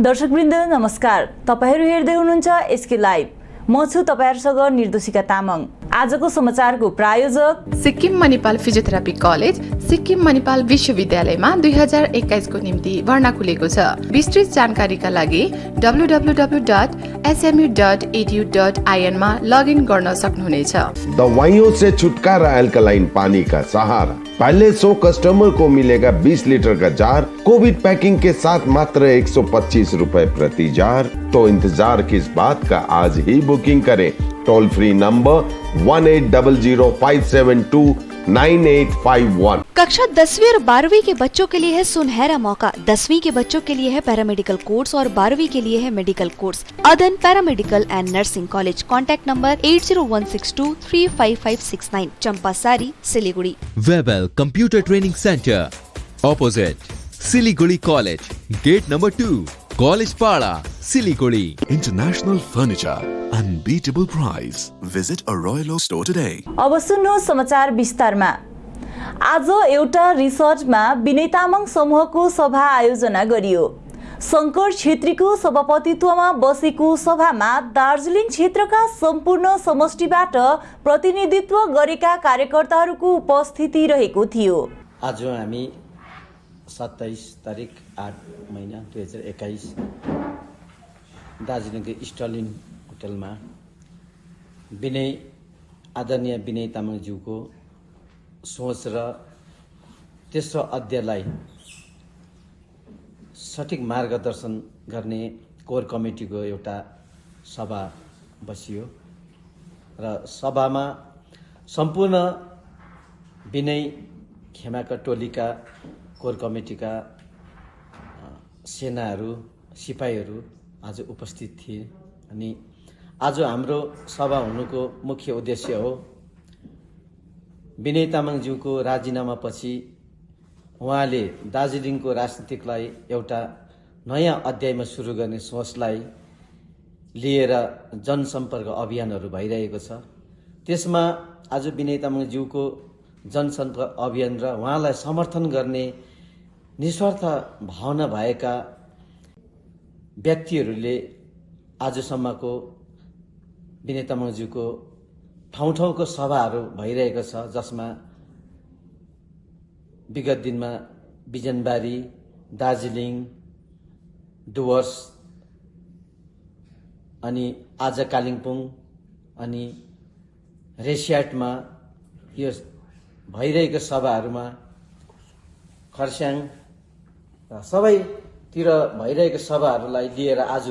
दर्शकवृन्द नमस्कार। तपाईहरु हेर्दै हुनुहुन्छ एसके लाइभ। म छु तपाईहरुसँग निर्दोषिका तामाङ। आजको समाचारको प्रायोजक सिक्किम मणिपाल फिजियोथेरापी कलेज सिक्किम मणिपाल विश्वविद्यालयमा 2021 को निम्ति भर्ना खुलेको छ। विस्तृत जानकारीका लागि www.smu.edu.in मा लगइन गर्न सक्नुहुनेछ। दवाइयों से छुटकारा एल्कलाइन पानी का सहारा। पहले 100 कस्टमर को मिलेगा 20 लीटर का जार, कोविड पैकिंग के साथ मात्र 125 रुपए प्रति जार। तो इंतजार किस बात का, आज ही बुकिंग करें। Toll free number 1800572981। कक्षा 10वीं और 12वीं के बच्चों के लिए है सुनहरा मौका। 10वीं के बच्चों के लिए है पैरामेडिकल कोर्स और 12वीं के लिए है medical course. Adan paramedical and nursing college. Contact number 8016235569, Champasari, Siliguri. Webel computer training centre opposite Siliguri college, gate number 2, college पाड़ा, Siliguri. International Furniture, unbeatable price. Visit a Royal Oak store today. अब सुन्नु समाचार विस्तारमा। आज एउटा रिसर्चमा विनय तामाङ समूहको सभा आयोजना गरियो। शंकर छेत्रीको सभापतित्वमा बसेको सभामा दार्जिलिङ क्षेत्रका सम्पूर्ण समष्टिबाट प्रतिनिधित्व गरेका कार्यकर्ताहरूको उपस्थिति रहेको थियो। आज हामी 27 तारिक 8 महिना 2021 दार्जिलिङको स्टर्लिन होटलमा आदरणीय विनय तामाङज्यूको सोच र तेस्रो अध्यायलाई सठिक मार्गदर्शन गर्ने कोर कमिटीको एउटा सभा बसियो र सभामा सम्पूर्ण विनय खेमाका टोलीका कोर कमिटीका सेनाहरू सिपाहीहरू आज उपस्थित थिए। अनि आज हाम्रो सभा हुनुको मुख्य उद्देश्य हो विनय तामाङज्यूको राजीनामापछि उहाँले दार्जिलिङको राजनीतिकलाई एउटा नयाँ अध्यायमा सुरु गर्ने सोचलाई लिएर जनसम्पर्क अभियानहरू भइरहेको छ। त्यसमा आज विनय तामाङज्यूको जनसम्पर्क अभियान र उहाँलाई समर्थन गर्ने निस्वार्थ भावना भएका व्यक्तिहरूले आजसम्मको विनय तामाङज्यूको ठाउँ ठाउँको सभाहरू भइरहेको छ, जसमा विगत दिनमा बिजनबारी, दार्जिलिङ, डुवर्स, अनि आज कालिम्पोङ अनि रेसियाटमा यो भइरहेको सभाहरूमा खरसाङ सबैतिर भइरहेको सभाहरूलाई लिएर आज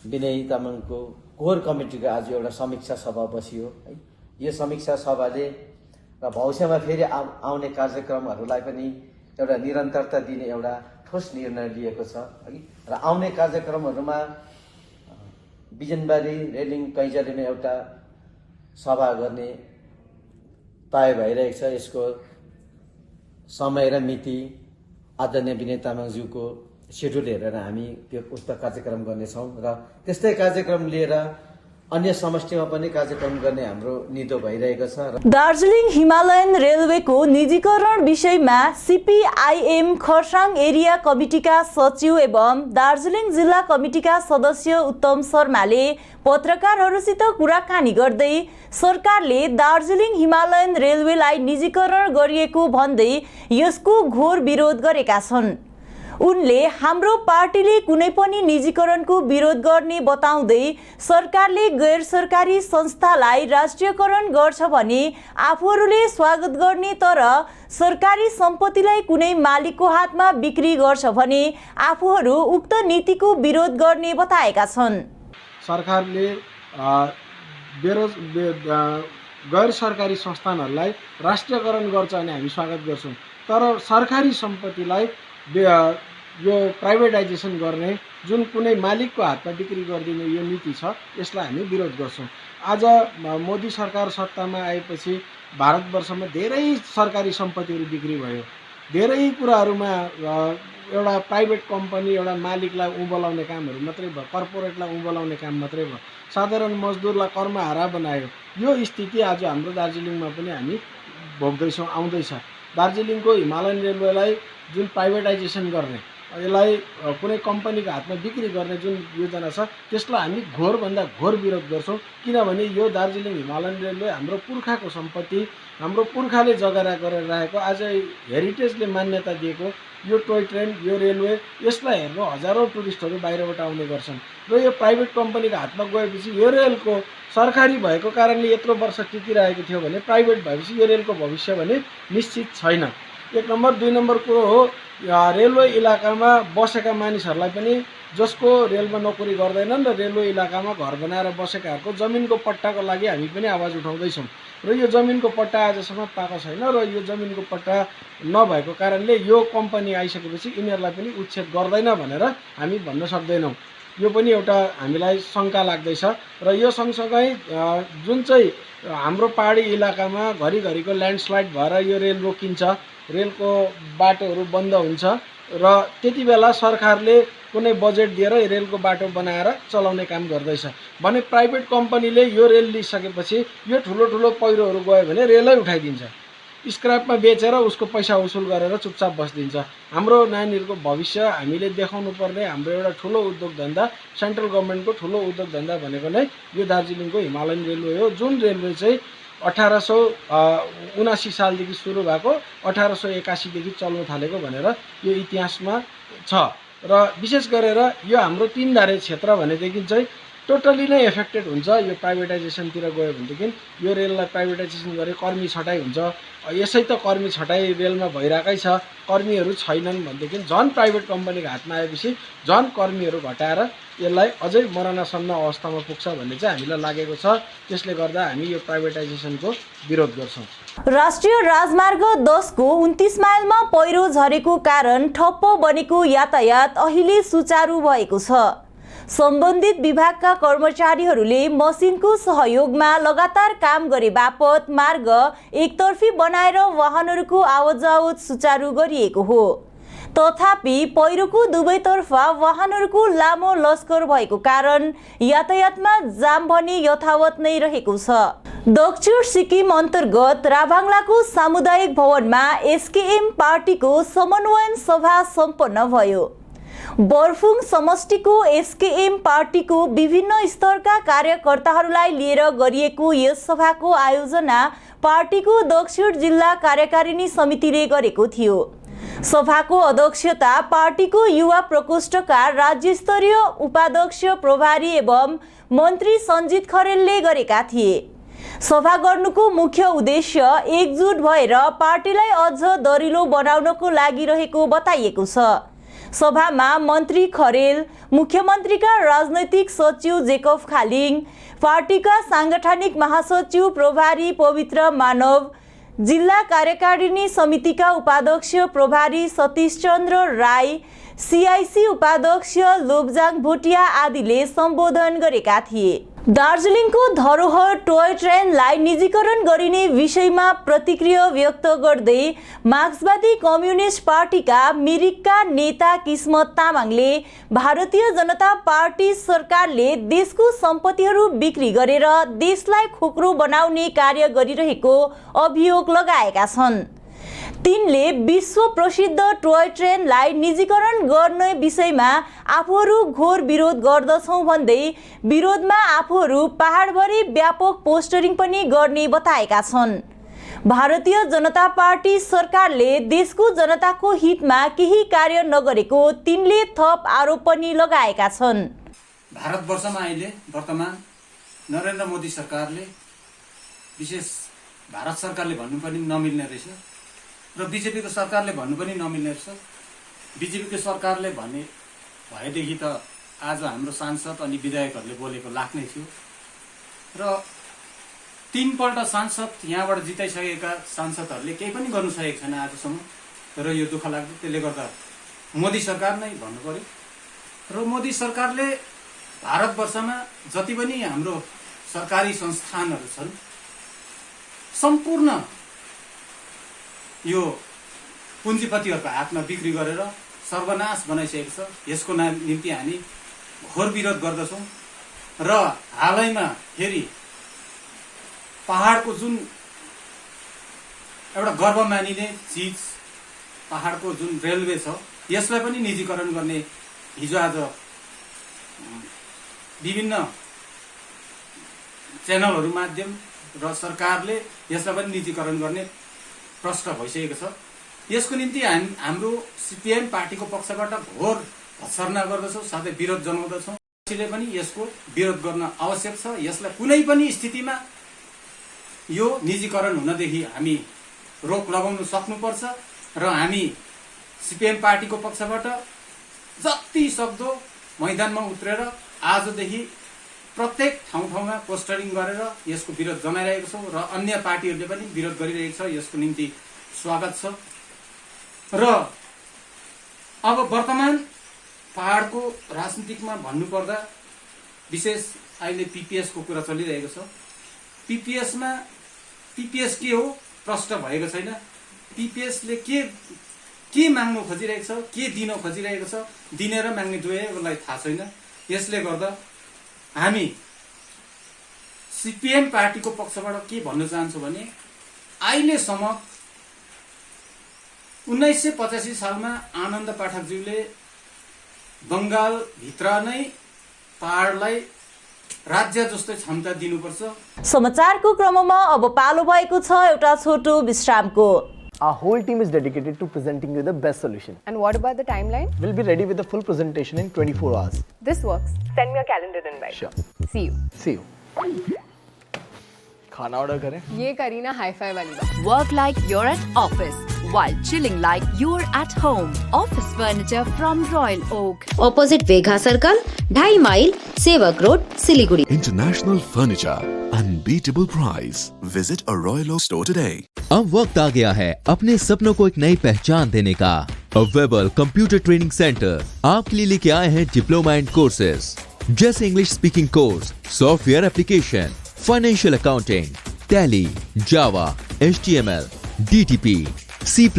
विनय तामाङको कोर कमिटीको आज एउटा समीक्षा सभा बसियो है। यो समीक्षा सभाले र भविष्यमा फेरि आउने कार्यक्रमहरूलाई पनि एउटा निरन्तरता दिने एउटा ठोस निर्णय लिएको छ है। र आउने कार्यक्रमहरूमा बिजनबारी, रेलिङ, कैँचालीमा एउटा सभा गर्ने तय भइरहेको छ। यसको समय र मिति आदरणीय विनय तामाङज्यूको सेड्युल हेरेर हामी त्यो उक्त कार्यक्रम गर्नेछौँ र त्यस्तै कार्यक्रम लिएर अन्य समष्टिमा पनि कार्यक्रम गर्ने हाम्रो निधो भइरहेको छ। दार्जिलिङ हिमालयन रेलवेको निजीकरण विषयमा सीपीआईएम खरसाङ एरिया कमिटीका सचिव एवं दार्जिलिङ जिल्ला कमिटीका सदस्य उत्तम शर्माले पत्रकारहरूसित कुराकानी गर्दै सरकारले दार्जिलिङ हिमालयन रेलवेलाई निजीकरण गरिएको भन्दै यसको घोर विरोध गरेका छन्। उनले हाम्रो पार्टीले कुनै पनि निजीकरणको विरोध गर्ने बताउँदै सरकारले गैर सरकारी संस्थालाई राष्ट्रियकरण गर्छ भने आफूहरूले स्वागत गर्ने, तर सरकारी सम्पत्तिलाई कुनै मालिकको हातमा बिक्री गर्छ भने आफूहरू उक्त नीतिको विरोध गर्ने बताएका छन्। सरकारले गैर सरकारी संस्थानहरूलाई राष्ट्रियकरण गर्छ भने हामी स्वागत गर्छौँ, तर सरकारी सम्पत्तिलाई यो प्राइभेटाइजेसन गर्ने, जुन कुनै मालिकको हातमा बिक्री गरिदिने यो नीति छ, यसलाई हामी विरोध गर्छौँ। आज मोदी सरकार सत्तामा आएपछि भारतवर्षमा धेरै सरकारी सम्पत्तिहरू बिक्री भयो। धेरै कुराहरूमा एउटा प्राइभेट कम्पनी, एउटा मालिकलाई उभलाउने कामहरू मात्रै भयो, कर्पोरेटलाई उभलाउने काम मात्रै भयो, साधारण मजदुरलाई कर्महारा बनायो। यो स्थिति आज हाम्रो दार्जिलिङमा पनि हामी भोग्दैछौँ, आउँदैछ। दार्जिलिङको हिमालयन रेलवेलाई जुन प्राइभेटाइजेसन गर्ने यसलाई कुनै कम्पनीको हातमा बिक्री गर्ने जुन योजना छ त्यसलाई हामी घोरभन्दा घोर विरोध गर्छौँ। किनभने यो दार्जिलिङ हिमालयन रेलवे हाम्रो पुर्खाको सम्पत्ति, हाम्रो पुर्खाले जगेरा गरेर राखेको, आज हेरिटेजले मान्यता दिएको यो टोय ट्रेन, यो रेलवे, यसलाई हेर्नु हजारौँ टुरिस्टहरू बाहिरबाट आउने गर्छन् र यो प्राइभेट कम्पनीको हातमा गएपछि यो रेलको सरकारी भएको कारणले यत्रो वर्ष टिकिरहेको थियो भने प्राइभेट भएपछि यो रेलको भविष्य भने निश्चित छैन। 1 नम्बर। 2 नम्बर कुरो हो रेलवे इलाकामा बसेका मानिसहरूलाई पनि जसको रेलमा नोकरी गर्दैनन् र रेलवे इलाकामा घर बनाएर बसेकाहरूको जमिनको पट्टाको लागि हामी पनि आवाज उठाउँदैछौँ र यो जमिनको पट्टा आजसम्म पाएको छैन र यो जमिनको पट्टा नभएको कारणले यो कम्पनी आइसकेपछि यिनीहरूलाई पनि उच्छेद गर्दैन भनेर हामी भन्न सक्दैनौँ। यो पनि एउटा हामीलाई शङ्का लाग्दैछ र यो सँगसँगै जुन चाहिँ हाम्रो पहाडी इलाकामा घरिघरिको ल्यान्डस्लाइड भएर यो रेल रोकिन्छ, रेलको बाटोहरू बन्द हुन्छ र त्यति बेला सरकारले कुनै बजेट दिएर रेलको बाटो बनाएर चलाउने काम गर्दैछ भने प्राइभेट कम्पनीले यो रेल लिइसकेपछि यो ठुलो ठुलो पहिरोहरू गयो भने रेलै उठाइदिन्छ, स्क्रैपमा बेचेर उसको पैसा वसुल गरेर चुपचाप बसिदिन्छ। हाम्रो नानीहरूको भविष्य हामीले देखाउनु पर्ने हाम्रो एउटा ठुलो उद्योग धन्दा, सेन्ट्रल गभर्मेन्टको ठुलो उद्योग धन्दा भनेको नै यो दार्जिलिङको हिमालयन रेलवे हो, जुन रेलवे चाहिँ 1879 सालदेखि सुरु भएको 1881 देखि चल्न थालेको भनेर यो इतिहासमा छ र विशेष गरेर यो हाम्रो 3 धारे क्षेत्र भनेदेखि चाहिँ टोटली नै एफेक्टेड हुन्छ। यो प्राइभेटाइजेसनतिर गयो भनेदेखि यो रेललाई प्राइभेटाइजेसन गरे कर्मी छटाइ हुन्छ, यसै त कर्मी छटाइ रेलमा भइरहेकै छ, कर्मीहरू छैनन् भनेदेखि झन् प्राइभेट कम्पनीको हातमा आएपछि झन् कर्मीहरू घटाएर यसलाई अझै मरणासन्न अवस्थामा पुग्छ भन्ने चाहिँ हामीलाई लागेको छ। त्यसले गर्दा हामी यो प्राइभेटाइजेसनको विरोध गर्छौँ। राष्ट्रिय राजमार्ग 10 को 29 माइलमा पहिरो झरेको कारण ठप्प बनेको यातायात अहिले सुचारू भएको छ। सम्बन्धित विभागका कर्मचारीहरूले मसिनको सहयोगमा लगातार काम गरे बापत मार्ग एकतर्फी बनाएर वाहनहरूको आवतजावत सुचारू गरिएको हो। तथापि पहिरोको दुवैतर्फ वाहनहरूको लामो लस्कर भएको कारण यातायातमा जाम भने यथावत नै रहेको छ। दक्षिण सिक्किम अन्तर्गत राभाङलाको सामुदायिक भवनमा एसकेएम पार्टीको समन्वयन सभा सम्पन्न भयो। बर्फुङ समष्टिको एसकेएम पार्टीको विभिन्न स्तरका कार्यकर्ताहरूलाई लिएर गरिएको यस सभाको आयोजना पार्टीको दक्षिण जिल्ला कार्यकारिणी समितिले गरेको थियो। सभाको अध्यक्षता पार्टीको युवा प्रकोष्ठका राज्य स्तरीय उपाध्यक्ष प्रभारी एवं मन्त्री सञ्जित खरेलले गरेका थिए। सभा गर्नुको मुख्य उद्देश्य एकजुट भएर पार्टीलाई अझ दरिलो बनाउनको लागि रहेको बताइएको छ। सभामा मन्त्री खरेल, मुख्यमन्त्रीका राजनैतिक सचिव जेकब खालिङ, पार्टीका सांगठनिक महासचिव प्रभारी पवित्र मानव, जिल्ला कार्यकारिणी समितिका उपाध्यक्ष प्रभारी सतीश चन्द्र राई, सीआईसी उपाध्यक्ष लोब्जाङ भोटिया आदिले सम्बोधन गरेका थिए। दार्जिलिङको धरोहर टोय ट्रेनलाई निजीकरण गरिने विषयमा प्रतिक्रिया व्यक्त गर्दै मार्क्सवादी कम्युनिस्ट पार्टीका मिरिकका नेता किस्मत तामाङले भारतीय जनता पार्टी सरकारले देशको सम्पत्तिहरू बिक्री गरेर देशलाई खोक्रो बनाउने कार्य गरिरहेको अभियोग लगाएका छन्। तिनले विश्व प्रसिद्ध टोय ट्रेनलाई निजीकरण गर्ने विषयमा आफूहरू घोर विरोध गर्दछौँ भन्दै विरोधमा आफूहरू पहाडभरि व्यापक पोस्टरिङ पनि गर्ने बताएका छन्। भारतीय जनता पार्टी सरकारले देशको जनताको हितमा केही कार्य नगरेको तिनले थप आरोप पनि लगाएका छन्। भारतवर्षमा अहिले वर्तमान नरेन्द्र मोदी सरकारले विशेष भारत सरकारले भन्नु पनि नमिल्ने रहेछ र बीजेपीको सरकारले भन्नु पनि नमिल्ने रहेछ। बीजेपीको सरकारले भने भएदेखि त आज हाम्रो सांसद अनि विधायकहरूले बोलेको लाग्ने थियो र 3 पल्ट सांसद यहाँबाट जिताइसकेका सांसदहरूले केही पनि गर्नु सकेको छैन आजसम्म। तर यो दुःख लाग्दो, त्यसले गर्दा मोदी सरकार नै भन्नु पर्यो। र मोदी सरकारले भारतवर्षमा जति पनि हाम्रो सरकारी संस्थानहरू छन् सम्पूर्ण यो पुँजीपतिहरूको हातमा बिक्री गरेर सर्वनाश बनाइसकेको छ। यसको निम्ति हामी घोर विरोध गर्दछौँ र हालैमा फेरि पहाडको जुन एउटा गर्व मानिने चिज पहाडको जुन रेलवे छ यसलाई पनि निजीकरण गर्ने हिजो आज विभिन्न च्यानलहरू माध्यम र सरकारले यसलाई पनि निजीकरण गर्ने प्रश्न भइसकेको छ। यसको निम्ति हाम्रो सिपिएम पार्टीको पक्षबाट घोर भर्त्सना गर्दछौँ, साथै विरोध जनाउँदछौँ। त्यसले पनि यसको विरोध गर्न आवश्यक छ। यसलाई कुनै पनि स्थितिमा यो निजीकरण हुनदेखि हामी रोक लगाउन सक्नुपर्छ र हामी सिपिएम पार्टीको पक्षबाट जति सक्दो मैदानमा उत्रेर आजदेखि प्रत्येक ठाउँमा पोस्टरिङ गरेर यसको विरोध जनाइरहेको छौँ र अन्य पार्टीहरूले पनि विरोध गरिरहेको छ। यसको निम्ति स्वागत छ। र अब वर्तमान पहाडको राजनीतिकमा भन्नुपर्दा विशेष अहिले पीपीएस को कुरा चलिरहेको छ। पीपीएस के हो प्रश्न भएको छैन। पीपीएसले के माग्नु खोजिरहेको छ, के दिन खोजिरहेको छ, दिने र माग्ने दुवैलाई थाहा छैन। यसले गर्दा हामी सिपिएम पार्टीको पक्षबाट के भन्न चाहन्छु भने अहिलेसम्म 1985 सालमा आनन्द पाठकज्यूले बंगाल भित्र नै पहाडलाई राज्य जस्तै क्षमता दिनुपर्छ। समाचारको क्रममा अब पालो भएको छ एउटा छोटो विश्रामको। Our whole team is dedicated to presenting you the best solution. And what about the timeline? We'll be ready with the full presentation in 24 hours. This works. Send me a calendar invite. Sure. See you. See you. खाना order करें? ये curry ना hi-fi वाली बात। Work like you're at office while chilling like you're at home. Office furniture from Royal Oak. Opposite Vegha Circle, 2.5 mile, Sevak Road, Siliguri. International furniture, unbeatable price. Visit a Royal Oak store today. अब वक्त आ गया है अपने सपनों को एक नई पहचान देने का। अवेबल कंप्यूटर ट्रेनिंग सेंटर आपके लिए लेके आए हैं डिप्लोमा एंड कोर्सेज जैसे English speaking course, software application, financial accounting, Tally, Java, HTML, DTP, C++,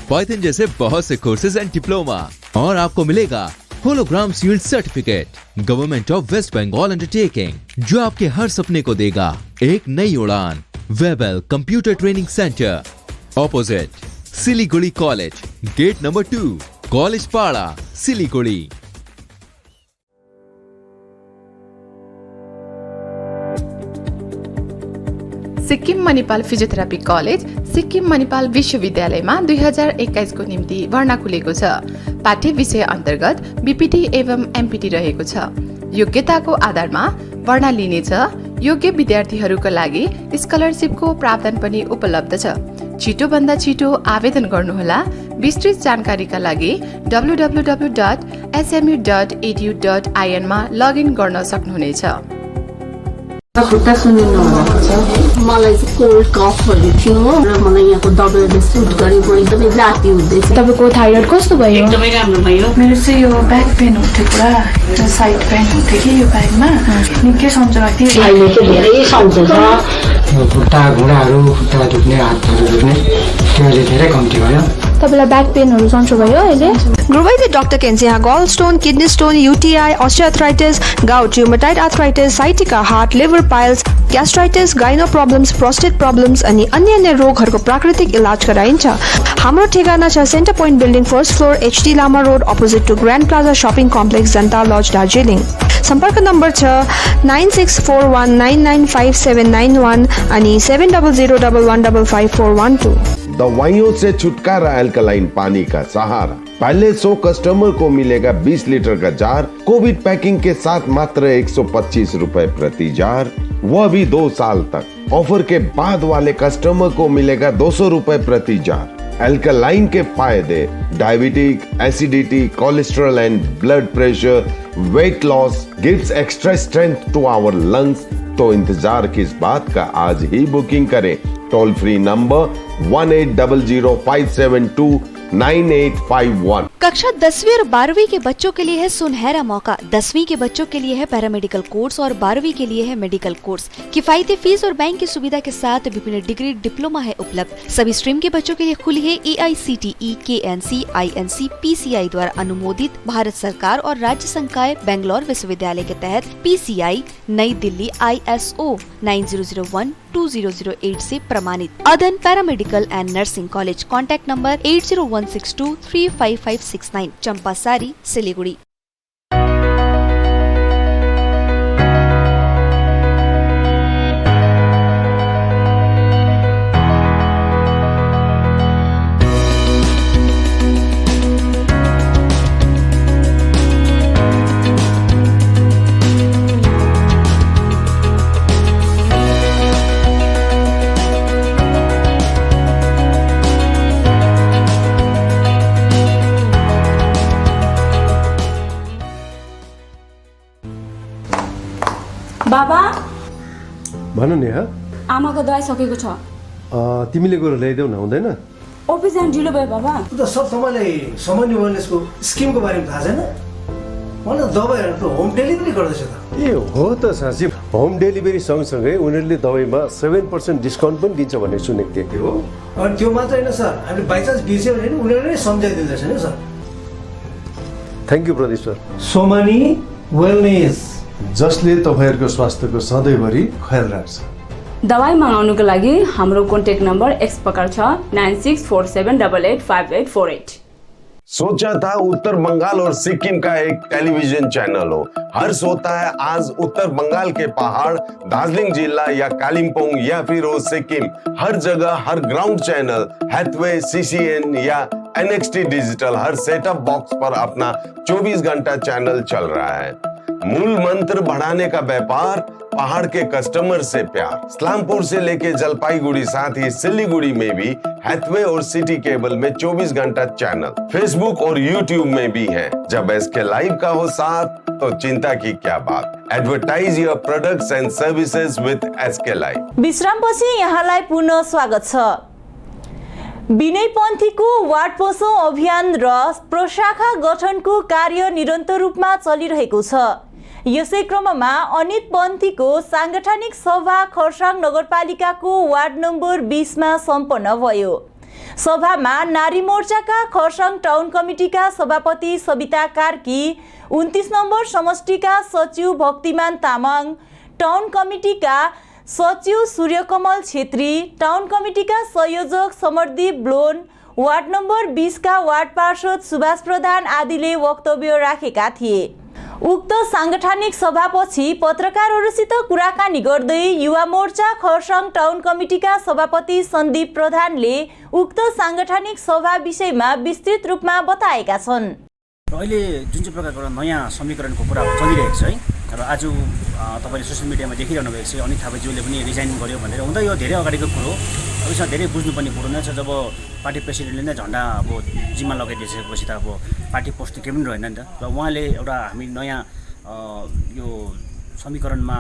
Python जैसे बहुत से कोर्सेज एंड डिप्लोमा। और आपको मिलेगा hologram sealed certificate government of West Bengal undertaking जो आपके हर सपने को देगा एक नई उड़ान। Webel computer training centre opposite Siliguri college, gate number 2, college पाड़ा, सिलीगुड़ी। सिक्किम मणिपाल फिजियोथेरापी कलेज सिक्किम मणिपाल विश्वविद्यालयमा 2021 को निम्ति भर्ना खुलेको छ। पाठ्य विषय अन्तर्गत बीपीटी एवं एमपीटी रहेको छ। योग्यताको आधारमा भर्ना लिनेछ। योग्य विद्यार्थीहरूका लागि स्कलरशिपको प्रावधान पनि उपलब्ध छ। छिटो भन्दा छिटो आवेदन गर्नुहोला। विस्तृत जानकारीका लागि www.smu.edu.in मा लगइन गर्न सक्नुहुनेछ। खुट्टा सुन्नु मलाई चाहिँ कोल्ड कफहरू थियो र मलाई यहाँको दबाईले सुट गरेको एकदमै जाती हुँदैछ। तपाईको थाइरोइड कस्तो भयो? एकदमै राम्रो भयो। मेरो चाहिँ यो ब्याक पेन हुन्थ्यो पुरा, यो साइड पेन हुन्थ्यो कि यो ब्याकमा निकै सन्चो लाग्थ्यो। अहिले चाहिँ धेरै सन्चो छ। खुट्टा घुँडाहरू, खुट्टा दुख्ने, हातहरू दुख्ने त्यो अहिले धेरै कम्ती भयो। तपाईलाई ब्याक पेनहरू सन्चो भयो अहिले? गुरुवैद्य डाक्टर केन्सिया gall stone, kidney stone, UTI, osteoarthritis, gout, rheumatoid arthritis, sciatica, heart, liver piles, gastritis, gyno problems, prostate problems अनि अन्य रोगहरूको प्राकृतिक इलाज गराइन्छ। हाम्रो ठेगाना छ centre point building, first floor, HD Lama road, opposite to grand plaza shopping complex, Janata lodge, Darjeeling. सम्पर्क नम्बर छ 9641995791 अनि 7001155412। दवाइयों से छुटकारा, अल्कलाइन पानी का सहारा। पहले 100 कस्टमर को मिलेगा 20 लीटर का जार, कोविड पैकिंग के साथ मात्र 125 रुपए प्रति जार, वह भी 2 साल तक। ऑफर के बाद वाले कस्टमर को मिलेगा 200 रुपए प्रति जार। अल्कलाइन के फायदे diabetic, acidity, cholesterol and blood pressure, weight loss, gives extra strength to our lungs. तो इंतजार किस बात का, आज ही बुकिंग करें। Toll free number 180057298851। कक्षा 10वीं और 12वीं के बच्चों के लिए है सुनहरा मौका। 10वीं के बच्चों के लिए है पैरामेडिकल कोर्स और 12वीं के लिए है मेडिकल कोर्स। किफायती फीस और बैंक की सुविधा के साथ विभिन्न डिग्री डिप्लोमा है उपलब्ध। सभी स्ट्रीम के बच्चों के लिए खुली है AICTE, KNC, INC, PCI द्वारा अनुमोदित भारत सरकार और राज्य संकाय बेंगलोर विश्वविद्यालय के तहत PCI, नई दिल्ली ISO 90012008 से प्रमाणित। अदन paramedical and nursing college, contact number 8016235569, Champasari, Siliguri. बाबा भन नेहा, आमाको दबाई सकेको छ। तिमीले गएर ल्याइदेऊ न, हुँदैन? अफिस जान ढिलो भयो बाबा। त सब तपाईँलाई सामान्य वेलनेसको स्किमको बारेमा थाहा छैन? मलाई दबाईहरू होम डेलिभरी गर्दैछ त। ए हो त साँच्ची, होम डेलिभरी सँगसँगै उनीहरूले दबाईमा 7% डिस्काउन्ट पनि दिन्छ भन्ने सुनेको थिएँ। हो, अनि त्यो मात्र होइन सर, हामीले बाइचान्स बिर्स्यो भने उनीहरूले नै सम्झाइदिँदैछ नि sir. Thank you Pradeep sir. Somani wellness, जसले तपाईँहरूको स्वास्थ्यको सधैँभरि ख्याल राख्छ। दबाई मगाउनुको लागि हाम्रो कन्ट्याक्ट नम्बर एक्स प्रकार छ 9647885848। सोचा था उत्तर बंगाल और सिक्किम का एक टेलीविजन चैनल हो। हर्ष होता है आज उत्तर बंगाल के पहाड़, दार्जिलिंग जिला या कालिम्पोंग या फिर हो सिक्किम, हर जगह हर ग्राउंड चैनल हैथवे, CCN या NXT डिजिटल हर सेटअप बॉक्स पर अपना 24 घंटा चैनल चल रहा है। मूल मंत्र बढ़ाने का व्यापार, पहाड़ के कस्टमर से प्यार। इस्लामपुर से लेके जलपाईगुड़ी साथ ही सिलीगुड़ी में भी हैथवे और सिटी केबल में 24 घंटा चैनल, फेसबुक और यूट्यूब में भी है। जब SK लाइव का हो साथ तो चिंता की क्या बात। Advertise your products and services with SK live. विश्रामपछि यहाँलाई पुनः स्वागत छ। विनय पन्थीको वार्ड पसौँ अभियान र प्रशाखा गठनको कार्य निरन्तर रूपमा चलिरहेको छ। यसै क्रममा अनित पन्थीको सांगठनिक सभा खरसाङ नगरपालिकाको वार्ड नम्बर 20 मा सम्पन्न भयो। सभामा नारी मोर्चाका खरसाङ टाउन कमिटीका सभापति सविता कार्की, 29 नम्बर समष्टिका सचिव भक्तिमान तामाङ, टाउन कमिटीका सचिव सूर्यकमल छेत्री, टाउन कमिटीका संयोजक समरदीप ब्लोन, वार्ड नम्बर 20 का वार्ड पार्षद सुभाष प्रधान आदिले वक्तव्य राखेका थिए। उक्त सांगठनिक सभापछि पत्रकारहरूसित कुराकानी गर्दै युवा मोर्चा खरसाङ टाउन कमिटीका सभापति सन्दीप प्रधानले उक्त सांगठनिक सभा विषयमा विस्तृत रूपमा बताएका छन्। अहिले जुन चाहिँ प्रकारको नयाँ समीकरणको कुरा चलिरहेको छ है, र आज तपाईँले सोसियल मिडियामा देखिरहनु भएको छ अनित थापाज्यूले पनि रिजाइन गर्यो भनेर, हुँदा यो धेरै अगाडिको कुरो, अब यसमा धेरै बुझ्नुपर्ने कुरो नै छ। जब पार्टी प्रेसिडेन्टले नै झन्डा अब जिम्मा लगाइदिएपछि त अब पार्टी पोस्ट केही पनि रहेन नि त। र उहाँले एउटा हामी नयाँ यो समीकरणमा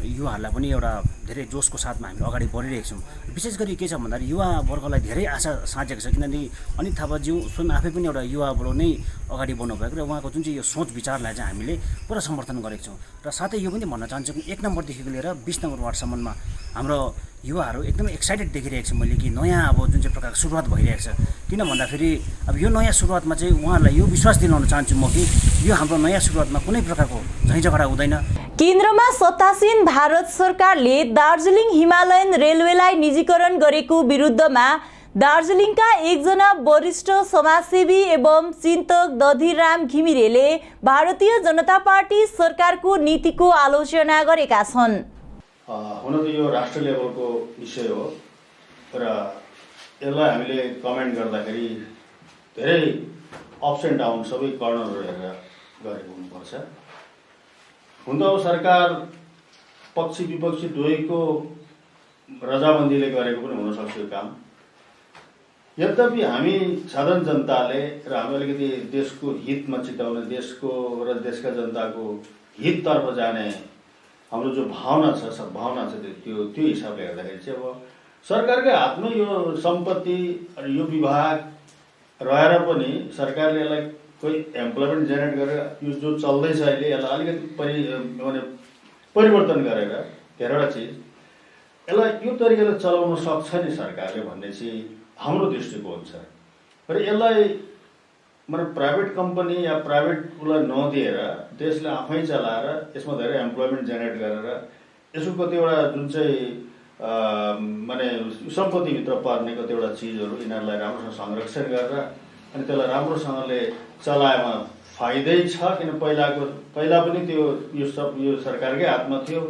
युवाहरूलाई पनि एउटा धेरै जोसको साथमा हामी अगाडि बढिरहेको छौँ। विशेष गरी के छ भन्दाखेरि युवा वर्गलाई धेरै आशा साँचेको छ, किनभने अनित थापाज्यू स्वयं आफै पनि एउटा युवाबाट नै अगाडि बढ्नु भएको र उहाँको जुन चाहिँ यो सोच विचारलाई चाहिँ हामीले पुरा समर्थन गरेको छौँ। र साथै यो पनि भन्न चाहन्छु कि 1 नम्बरदेखिको लिएर 20 नम्बर वार्डसम्ममा हाम्रो युवाहरू एकदमै एक्साइटेड देखिरहेको छु मैले कि नयाँ अब जुन चाहिँ प्रकारको सुरुवात भइरहेको छ। किन भन्दाखेरि अब यो नयाँ सुरुवातमा चाहिँ उहाँहरूलाई यो विश्वास दिलाउन चाहन्छु म कि यो हाम्रो नयाँ सुरुवातमा कुनै प्रकारको झैँझगडा हुँदैन। केन्द्रमा सत्तासीन भारत सरकारले दार्जिलिङ हिमालयन रेलवेलाई निजीकरण गरेको विरुद्धमा दार्जिलिङका एकजना वरिष्ठ समाजसेवी एवं चिन्तक दधिराम घिमिरेले भारतीय जनता पार्टी सरकारको नीतिको आलोचना गरेका छन्। हुन त यो राष्ट्र लेभलको विषय हो र यसलाई हामीले कमेन्ट गर्दाखेरि धेरै अप्स एन्ड डाउन सबै कर्नरहरू हेरेर गरेको हुनुपर्छ। हुन त अब सरकार पक्षी विपक्षी दुवैको रजाबन्दीले गरेको पनि हुनसक्छ यो काम। यद्यपि हामी साधारण जनताले र हामी अलिकति देशको हितमा चिताउने, देशको र देशका जनताको हिततर्फ जाने हाम्रो जो भावना छ त्यो हिसाबले हेर्दाखेरि चाहिँ अब सरकारकै हातमा यो सम्पत्ति यो विभाग रहेर पनि सरकारले यसलाई कोही एम्प्लोइमेन्ट जेनेरेट गरेर यो जो चल्दैछ अहिले यसलाई अलिकति परिवर्तन गरेर धेरैवटा चिज यसलाई यो तरिकाले चलाउन सक्छ नि सरकारले भन्ने चाहिँ हाम्रो दृष्टिकोण छ। र यसलाई मतलब प्राइवेट कम्पनी या प्राइवेट उसलाई नदिएर देशले आफै चलाएर यसमा धेरै एम्प्लोइमेन्ट जेनेरेट गरेर यसो कतिवटा जुन चाहिँ माने सम्पत्तिभित्र पर्ने कतिवटा चिजहरू यिनीहरूलाई राम्रोसँग संरक्षण गरेर अनि त्यसलाई राम्रोसँगले चलाएमा फाइदै छ। किन पहिला पनि यो सरकारकै हातमा थियो,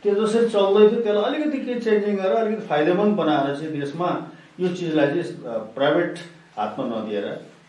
त्यो जसरी चल्दै थियो त्यसलाई अलिकति केही चेन्जिङ गरेर अलिकति फाइदेमन्द बनाएर चाहिँ देशमा यो चिजलाई चाहिँ प्राइभेट हातमा नदिएर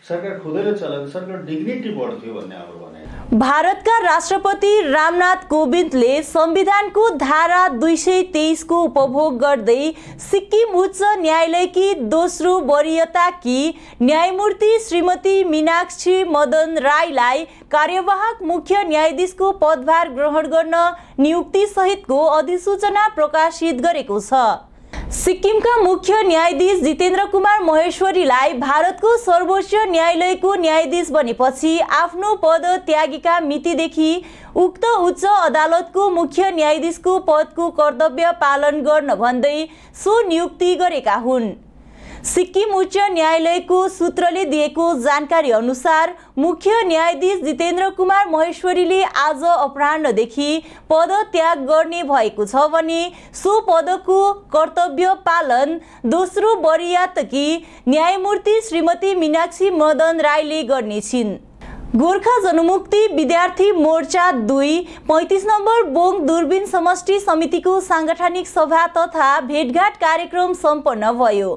सरकार खुदैले चलाएको सरकार डिग्निटी बढ्थ्यो भन्ने हाम्रो भनाइ। भारतका राष्ट्रपति रामनाथ कोविन्दले संविधानको धारा 223 को उपभोग गर्दै सिक्किम उच्च न्यायालयकी दोस्रो वरियताकी न्यायमूर्ति श्रीमती मीनाक्षी मदन राईलाई कार्यवाहक मुख्य न्यायाधीशको पदभार ग्रहण गर्न नियुक्ति सहितको अधिसूचना प्रकाशित गरेको छ। सिक्किमका मुख्य न्यायाधीश जितेन्द्र कुमार महेश्वरीलाई भारतको सर्वोच्च न्यायालयको न्यायाधीश बनेपछि आफ्नो पद त्यागेका मितिदेखि उक्त उच्च अदालतको मुख्य न्यायाधीशको पदको कर्तव्य पालन गर्न भन्दै सो नियुक्ति गरेका हुन्। सिक्किम उच्च न्यायालयको सूत्रले दिएको जानकारी अनुसार मुख्य न्यायाधीश जितेन्द्र कुमार महेश्वरीले आज अपराह्नदेखि पद त्याग गर्ने भएको छ भने सो पदको कर्तव्य पालन दोस्रो वरियताकी न्यायमूर्ति श्रीमती मीनाक्षी मदन राईले गर्नेछिन्। गोर्खा जनमुक्ति विद्यार्थी मोर्चा 2 35 नम्बर बोङ दूरबीन समष्टि समितिको सांगठनिक सभा तथा भेटघाट कार्यक्रम सम्पन्न भयो।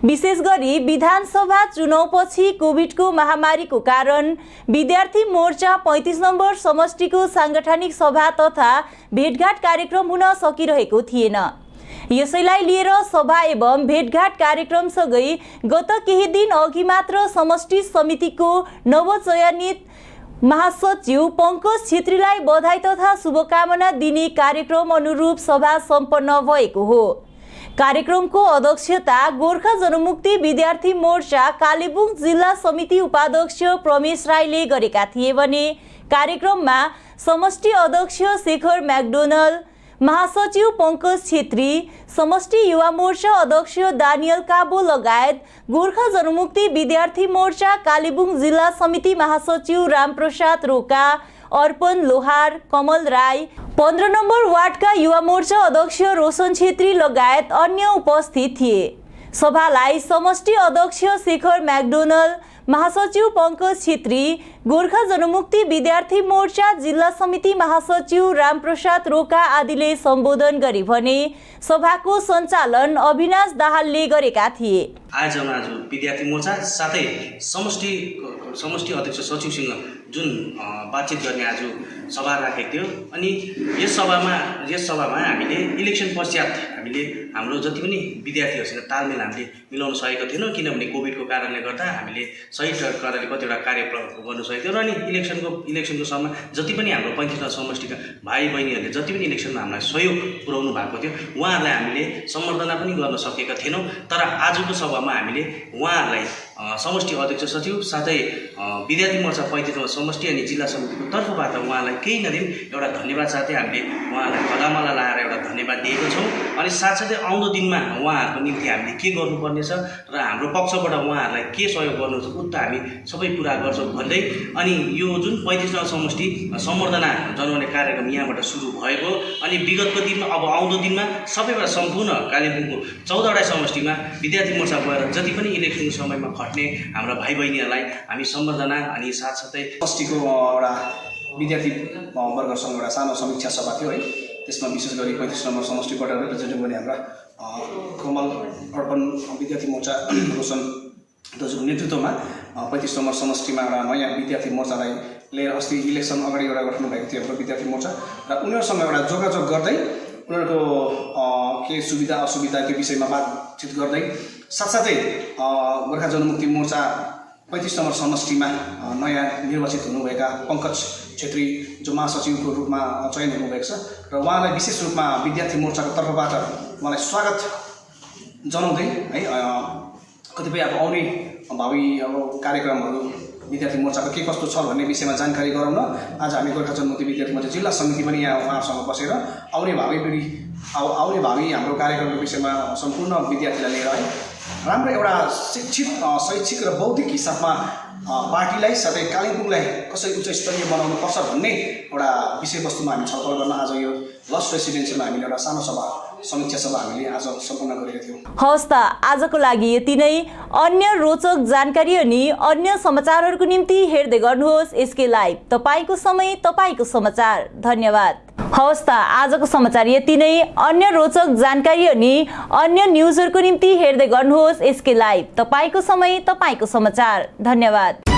विशेष गरी विधानसभा चुनावपछि कोभिडको महामारीको कारण विद्यार्थी मोर्चा 35 नम्बर समष्टिको सांगठनिक सभा तथा भेटघाट कार्यक्रम हुन सकिरहेको थिएन। यसैलाई लिएर सभा एवं भेटघाट कार्यक्रमसँगै गत केही दिन अघि मात्र समष्टि समितिको नवचयनित महासचिव पंकज छेत्रीलाई बधाई तथा शुभकामना दिने कार्यक्रम अनुरूप सभा सम्पन्न भएको हो। कार्यक्रमको अध्यक्षता गोर्खा जनमुक्ति विद्यार्थी मोर्चा कालेबुङ जिल्ला समिति उपाध्यक्ष प्रमेश राईले गरेका थिए भने कार्यक्रममा समष्टि अध्यक्ष शेखर मैकडोनल्ड, महासचिव पंकज छेत्री, समष्टि युवा मोर्चा अध्यक्ष दानियल काबो लगायत गोर्खा जनमुक्ति विद्यार्थी मोर्चा कालेबुङ जिल्ला समिति महासचिव रामप्रसाद रोका, अर्पण लोहार, कमल राई, 15 नम्बर वार्डका युवा मोर्चा अध्यक्ष रोशन छेत्री लगायत अन्य उपस्थित थिए। सभालाई समष्टि अध्यक्ष शेखर मैकडोनल्ड, महासचिव पंकज छेत्री, गोर्खा जनमुक्ति विद्यार्थी मोर्चा जिल्ला समिति महासचिव रामप्रसाद रोका आदिले सम्बोधन गरे भने सभाको सञ्चालन अविनाश दाहालले गरेका थिए। आज विद्यार्थी मोर्चा साथै समष्टि अध्यक्ष सचिवसँग जुन बातचित गर्ने आज सभा राखेको थियो अनि यस सभामा हामीले इलेक्सन पश्चात हामीले हाम्रो जति पनि विद्यार्थीहरूसँग तालमेल हामीले मिलाउन सकेका थिएनौँ, किनभने कोभिडको कारणले गर्दा हामीले सही प्रकारले कतिवटा कार्यक्रम गर्नु सकेको थिएन। अनि इलेक्सनको समय जति पनि हाम्रो 35 समष्टिका भाइ बहिनीहरूले जति पनि इलेक्सनमा हामीलाई सहयोग पुर्याउनु भएको थियो उहाँहरूलाई हामीले सम्बर्धना पनि गर्न सकेका थिएनौँ। तर आजको सभामा हामीले उहाँहरूलाई समष्टि अध्यक्ष सचिव साथै विद्यार्थी मोर्चा 35 समष्टि अनि जिल्ला समितिको तर्फबाट उहाँलाई केही नदिन एउटा धन्यवाद साथै हामीले उहाँलाई गलामाला लाएर एउटा धन्यवाद दिएको छौँ। अनि साथसाथै आउँदो दिनमा उहाँहरूको निम्ति हामीले के गर्नुपर्नेछ र हाम्रो पक्षबाट उहाँहरूलाई के सहयोग गर्नुहुन्छ उक्त हामी सबै पुरा गर्छौँ भन्दै अनि यो जुन 35 समष्टि सम्बर्धना जनाउने कार्यक्रम यहाँबाट सुरु भएको अनि विगतको दिनमा अब आउँदो दिनमा सबैबाट सम्पूर्ण कालिम्पोङको 14वटा समष्टिमा विद्यार्थी मोर्चा गएर जति पनि इलेक्सनको समयमा खट्ने हाम्रा भाइ बहिनीहरूलाई हामी सम्बर्धना अनि साथसाथै समष्टिको एउटा विद्यार्थी वर्गसँग एउटा सानो समीक्षा सभा थियो है। त्यसमा विशेष गरी 35 नम्बर समष्टिबाट रिप्रेजेन्टेटिभ गर्ने हाम्रा कमल अर्पण विद्यार्थी मोर्चा रोशन दाजुको नेतृत्वमा 35 नम्बर समष्टिमा एउटा नयाँ विद्यार्थी मोर्चालाई लिएर अस्ति इलेक्सन अगाडि एउटा गठन भएको थियो हाम्रो विद्यार्थी मोर्चा र उनीहरूसँग एउटा जोगाजोग गर्दै उनीहरूको के सुविधा असुविधा त्यो विषयमा बातचित गर्दै साथसाथै गोर्खा जनमुक्ति मोर्चा 35 नम्बर समष्टिमा नयाँ निर्वाचित हुनुभएका पंकज छेत्री जो महासचिवको रूपमा चयन हुनुभएको छ र उहाँलाई विशेष रूपमा विद्यार्थी मोर्चाको तर्फबाट उहाँलाई स्वागत जनाउँदै है कतिपय अब आउने भावी अब कार्यक्रमहरू विद्यार्थी मोर्चाको के कस्तो छ भन्ने विषयमा जानकारी गराउन आज हामी गोर्खा जनमुक्ति विद्यार्थी मोर्चा जिल्ला समिति पनि यहाँ उहाँहरूसँग बसेर आउने भावी हाम्रो कार्यक्रमको विषयमा सम्पूर्ण विद्यार्थीलाई लिएर है राम्रो एउटा शिक्षित शैक्षिक र बौद्धिक हिसाबमा पार्टीलाई साथै कालिम्पोङलाई कसरी उच्च स्तरीय बनाउनु पर्छ भन्ने एउटा विषयवस्तुमा हामी छलफल गर्न आज यो लस्ट रेसिडेन्सीमा हामीले एउटा सानो समीक्षा सभा हामीले आज सम्पन्न गरेका थियौँ। हवस् त आजको लागि यति नै। अन्य रोचक जानकारी अनि अन्य समाचारहरूको निम्ति हेर्दै गर्नुहोस् एसके लाइभ, तपाईको समय तपाईको समाचार। धन्यवाद। हवस् त आजको समाचार यति नै। अन्य रोचक जानकारी अनि अन्य न्युजहरूको निम्ति हेर्दै गर्नुहोस् एसके लाइभ, तपाईको समय तपाईको समाचार। धन्यवाद।